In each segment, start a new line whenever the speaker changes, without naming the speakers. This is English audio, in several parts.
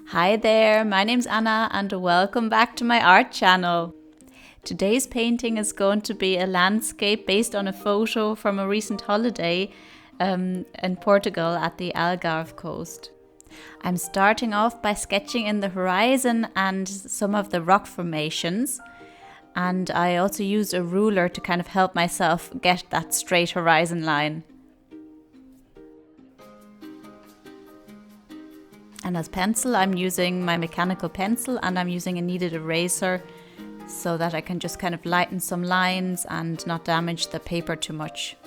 Hi there, my name's Anna and welcome back to my art channel. Today's painting is going to be a landscape based on a photo from a recent holiday in Portugal at the Algarve coast. I'm starting off by sketching in the horizon and some of the rock formations, and I also used a ruler to kind of help myself get that straight horizon line. And as pencil, I'm using my mechanical pencil and I'm using a kneaded eraser so that I can just kind of lighten some lines and not damage the paper too much.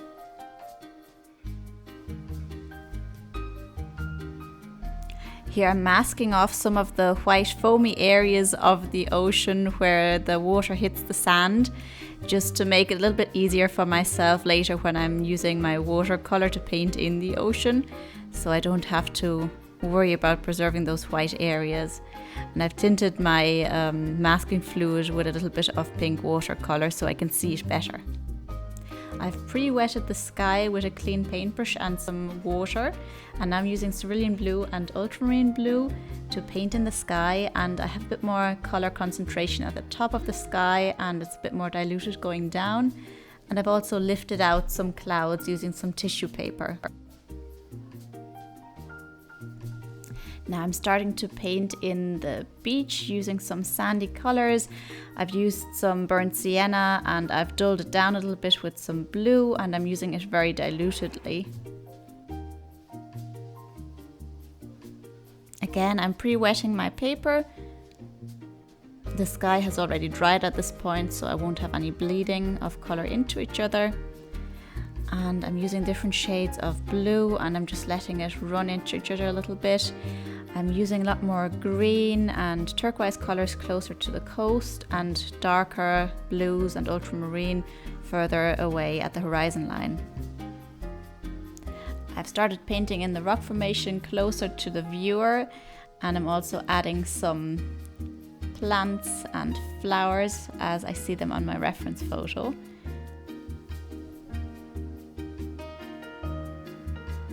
Here I'm masking off some of the white foamy areas of the ocean where the water hits the sand, just to make it a little bit easier for myself later when I'm using my watercolour to paint in the ocean, so I don't have to worry about preserving those white areas. And I've tinted my masking fluid with a little bit of pink watercolour so I can see it better. I've pre-wetted the sky with a clean paintbrush and some water, and I'm using cerulean blue and ultramarine blue to paint in the sky, and I have a bit more colour concentration at the top of the sky and it's a bit more diluted going down. And I've also lifted out some clouds using some tissue paper. Now I'm starting to paint in the beach using some sandy colours. I've used some burnt sienna and I've dulled it down a little bit with some blue, and I'm using it very dilutedly. Again, I'm pre-wetting my paper. The sky has already dried at this point, so I won't have any bleeding of colour into each other. And I'm using different shades of blue and I'm just letting it run into each other a little bit. I'm using a lot more green and turquoise colours closer to the coast and darker blues and ultramarine further away at the horizon line. I've started painting in the rock formation closer to the viewer, and I'm also adding some plants and flowers as I see them on my reference photo.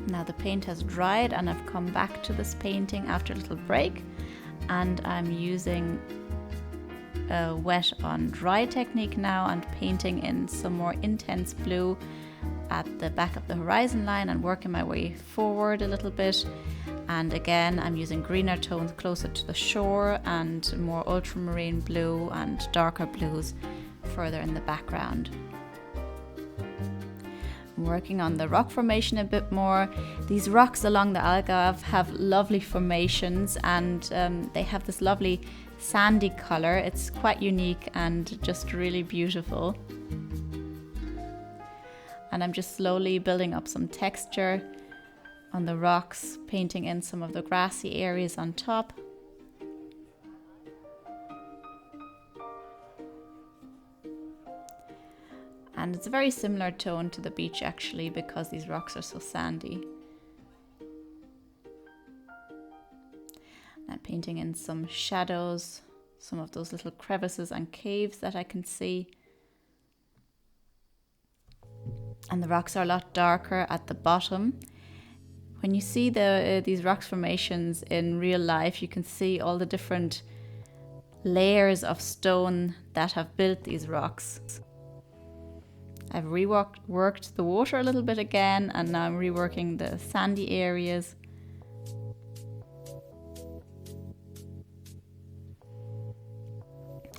Now the paint has dried and I've come back to this painting after a little break, and I'm using a wet on dry technique now and painting in some more intense blue at the back of the horizon line and working my way forward a little bit. And again, I'm using greener tones closer to the shore and more ultramarine blue and darker blues further in the background. Working on the rock formation a bit more. These rocks along the Algarve have lovely formations, and they have this lovely sandy colour. It's quite unique and just really beautiful. And I'm just slowly building up some texture on the rocks, painting in some of the grassy areas on top. And it's a very similar tone to the beach actually, because these rocks are so sandy. I'm painting in some shadows, some of those little crevices and caves that I can see. And the rocks are a lot darker at the bottom. When you see these rock formations in real life, you can see all the different layers of stone that have built these rocks. I've reworked the water a little bit again, and now I'm reworking the sandy areas.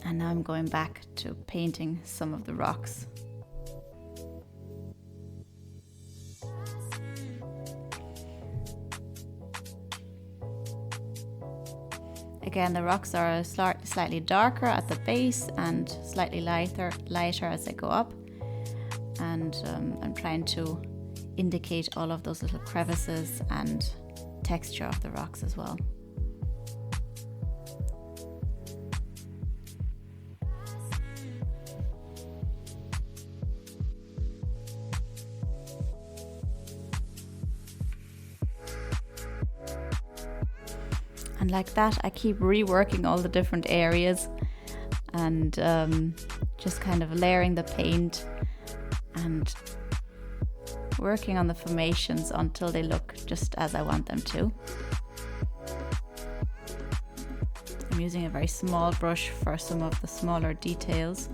And now I'm going back to painting some of the rocks. Again, the rocks are slightly darker at the base and slightly lighter as they go up. And I'm trying to indicate all of those little crevices and texture of the rocks as well. And like that, I keep reworking all the different areas and just kind of layering the paint and working on the formations until they look just as I want them to. I'm using a very small brush for some of the smaller details.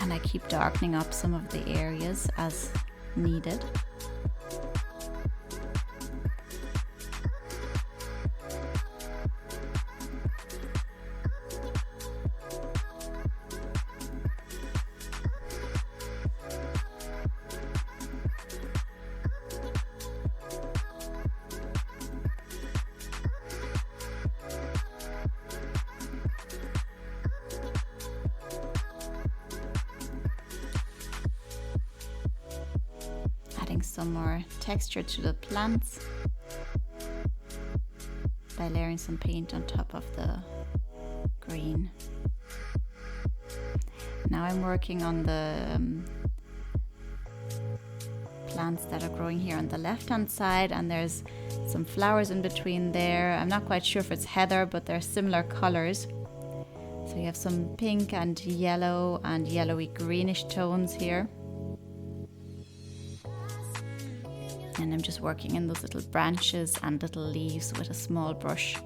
And I keep darkening up some of the areas as needed. Adding some more texture to the plants by layering some paint on top of the green. Now I'm working on the plants that are growing here on the left hand side, and there's some flowers in between there. I'm not quite sure if it's heather, but they're similar colors. So you have some pink and yellowy greenish tones here. And I'm just working in those little branches and little leaves with a small brush.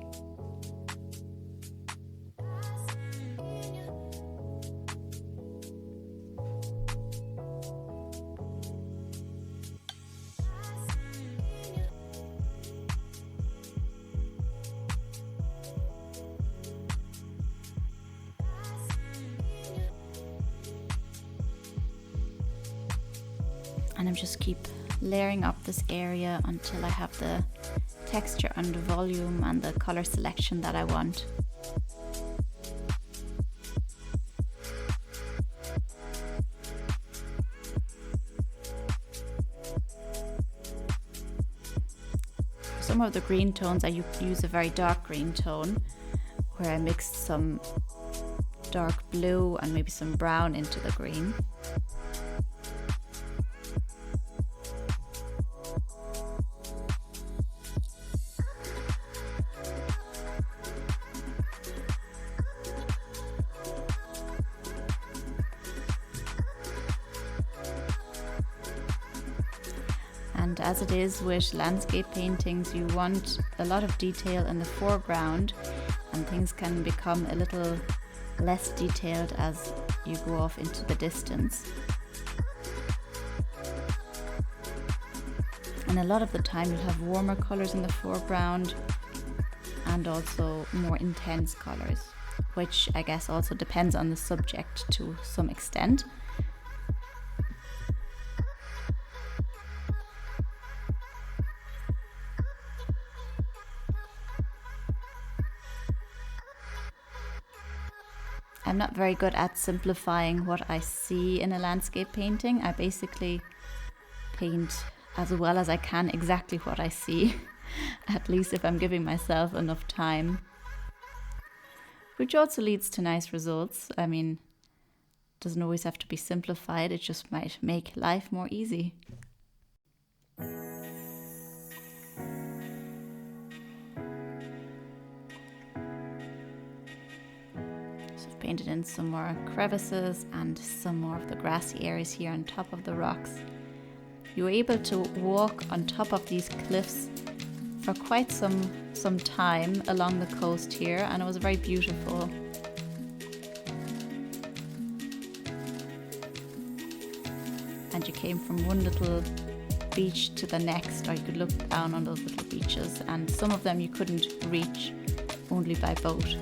And I'm just keep layering up this area until I have the texture and the volume and the color selection that I want. Some of the green tones I use a very dark green tone where I mixed some dark blue and maybe some brown into the green. And as it is with landscape paintings, you want a lot of detail in the foreground, and things can become a little less detailed as you go off into the distance. And a lot of the time you'll have warmer colors in the foreground and also more intense colors, which I guess also depends on the subject to some extent. I'm not very good at simplifying what I see in a landscape painting. I basically paint as well as I can exactly what I see, at least if I'm giving myself enough time. Which also leads to nice results. I mean, it doesn't always have to be simplified, it just might make life more easy. Painted in some more crevices and some more of the grassy areas here on top of the rocks. You were able to walk on top of these cliffs for quite some time along the coast here, and it was very beautiful. And you came from one little beach to the next, or you could look down on those little beaches, and some of them you couldn't reach only by boat.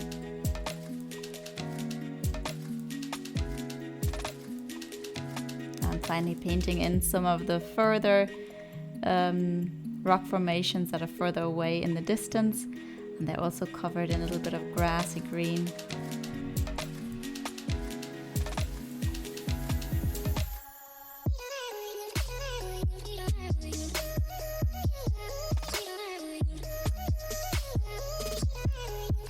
Finally painting in some of the further rock formations that are further away in the distance, and they're also covered in a little bit of grassy green.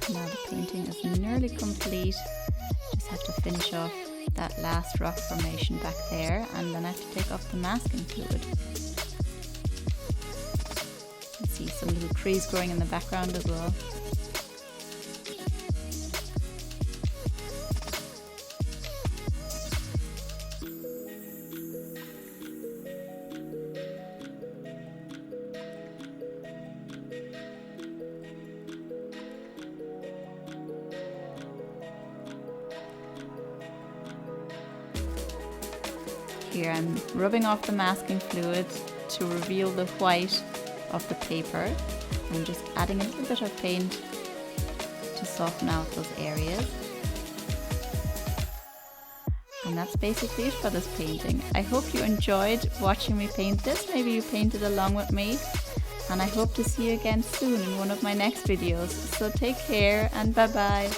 Now the painting is nearly complete, just have to finish off that last rock formation back there, and then I have to take off the masking fluid. You can see some little trees growing in the background as well. Here I'm rubbing off the masking fluid to reveal the white of the paper. I'm just adding a little bit of paint to soften out those areas. And that's basically it for this painting. I hope you enjoyed watching me paint this. Maybe you painted along with me. And I hope to see you again soon in one of my next videos. So take care and bye bye.